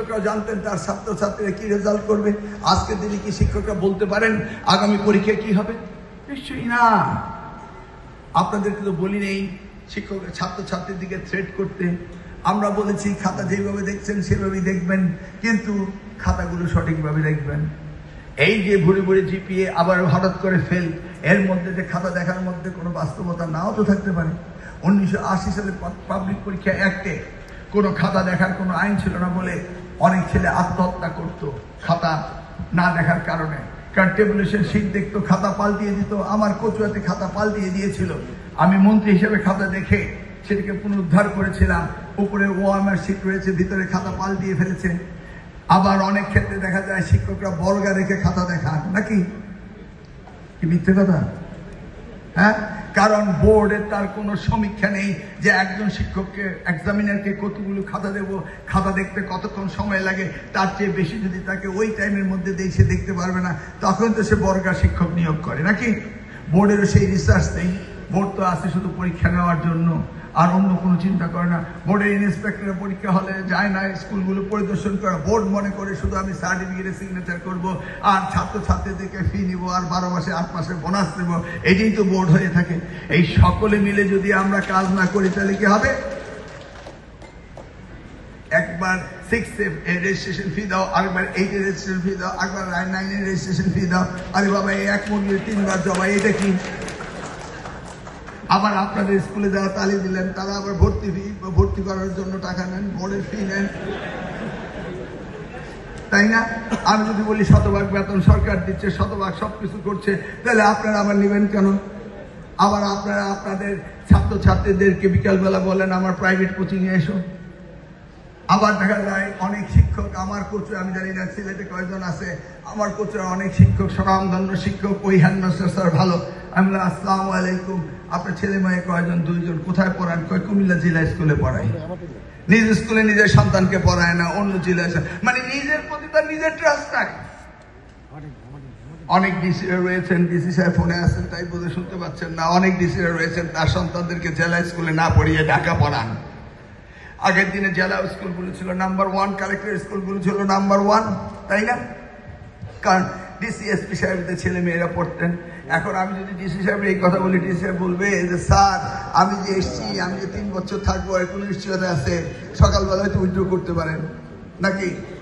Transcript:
শিক্ষকরা জানতেন তার ছাত্রছাত্রীরা কি রেজাল্ট করবে? আজকের দিনে কি শিক্ষকরা বলতে পারেন আগামী পরীক্ষা কি হবে? নিশ্চয়ই না। আপনাদেরকে তো বলি নেই শিক্ষক ছাত্রছাত্রীর দিকে থ্রেট করতে। আমরা বলেছি খাতা যেভাবে দেখছেন সেভাবেই দেখবেন, কিন্তু খাতাগুলো সঠিকভাবে দেখবেন। এই যে ভুড়ি ভুড়ি জিপিএ আবার হঠাৎ করে ফেল, এর মধ্যে যে খাতা দেখার মধ্যে কোনো বাস্তবতা নাও তো থাকতে পারে। 1980 সালে পাবলিক পরীক্ষা অ্যাক্টে কোনো খাতা দেখার কোনো আইন ছিল না বলে অনেক ছেলে আত্মহত্যা করতো খাতা না দেখার কারণে। কারণ টেবুলেশন শীট দেখতো, খাতা পাল্টিয়ে দিত। আমার কচুয়াতে খাতা পাল্টিয়ে দিয়েছিল, আমি মন্ত্রী হিসেবে খাতা দেখে সেটাকে পুনরুদ্ধার করেছিলাম। উপরে ওএমআর শীট রয়েছে, ভিতরে খাতা পাল্টিয়ে ফেলেছে। আবার অনেক ক্ষেত্রে দেখা যায় শিক্ষকরা বর্গা রেখে খাতা দেখান, নাকি কি মিথ্যে কথা? হ্যাঁ, কারণ বোর্ডের তার কোনো সমীক্ষা নেই যে একজন শিক্ষককে এক্সামিনারকে কতগুলো খাতা দেব, খাতা দেখতে কতক্ষণ সময় লাগে, তার চেয়ে বেশি যদি তাকে ওই টাইমের মধ্যে দেয় সে দেখতে পারবে না, তখন তো সে বর্গা শিক্ষক নিয়োগ করে, নাকি? বোর্ডেরও সেই রিসার্চ নেই। বোর্ড তো আসে শুধু পরীক্ষা নেওয়ার জন্য, আর অন্য কোনো চিন্তা করে না। বোর্ডের ইন্সপেক্টরের পরীক্ষা হলে যায় না স্কুলগুলো পরিদর্শন করা। বোর্ড মনে করে শুধু আমি সার্টিফিকেটে সিগনেচার করব আর ছাত্রছাত্রীদেরকে ফি নিব আর 12 মাসে 8 মাসে বোনাস দেবো, এটাই তো বোর্ড হয়ে থাকে। এই সকলে মিলে যদি আমরা কাজ না করি তাহলে কি হবে? একবার 6 রেজিস্ট্রেশন ফি দাও, আরেকবার 8 রেজিস্ট্রেশন ফি দাও, আরেকবার 9 রেজিস্ট্রেশন ফি দাও। আরে বাবা, এই এক মুরগির 3 বার জবাই, এটা কি? আবার আপনাদের স্কুলে যারা তালি দিলেন তারা আবার ভর্তি করার জন্য টাকা নেন, বোর্ডের ফি নেন, তাই না? আমি যদি বলি শতভাগ বেতন সরকার দিচ্ছে, শতভাগ সবকিছু করছে, তাহলে আপনারা আবার নেবেন কেন? আবার আপনারা আপনাদের ছাত্রছাত্রীদেরকে বিকালবেলা বলেন আমার প্রাইভেট কোচিং এ এসো। আবার দেখা যায় অনেক শিক্ষক, আমার কোচে, আমি জানি না সিলেটে কয়জন আছে, আমার কোচে অনেক শিক্ষক, স্বনামধন্য শিক্ষক, ওই হেডমাস্টার স্যার ভালো। আমি বলি আসসালামু আলাইকুম, আপনার ছেলে মেয়ে কয়জন? 2 জন। কোথায় পড়ান? কয় কুমিল্লা জেলা স্কুলে পড়াই। নিজ স্কুলে নিজের সন্তানকে পড়ায় না, অন্য জেলায়। মানে নিজের প্রতি তার নিজের ট্রাস্ট নাই। অনেক ডিসিরা রয়েছেন, ডিসি সাহেব ফোনে আছেন তাই বোধ শুনতে পাচ্ছেন না। অনেক ডিসিরা রয়েছেন তার সন্তানদেরকে জেলা স্কুলে না পড়িয়ে ঢাকা পড়ান। আগের দিনে জেলা স্কুলগুলো ছিল নাম্বার 1, কালেক্টর স্কুলগুলো ছিল নাম্বার 1, তাই না? কারণ ডিসি এসপি সাহেবদের ছেলে মেয়েরা পড়তেন। এখন আমি যদি ডিসি সাহেবের এই কথা বলি, ডিসি সাহেব বলবে যে স্যার আমি যে এসছি, আমি যে 3 বছর থাকবো, এর কোনো নিশ্চয়তা আছে? সকালবেলা হয়তো উইথড্র করতে পারেন, নাকি?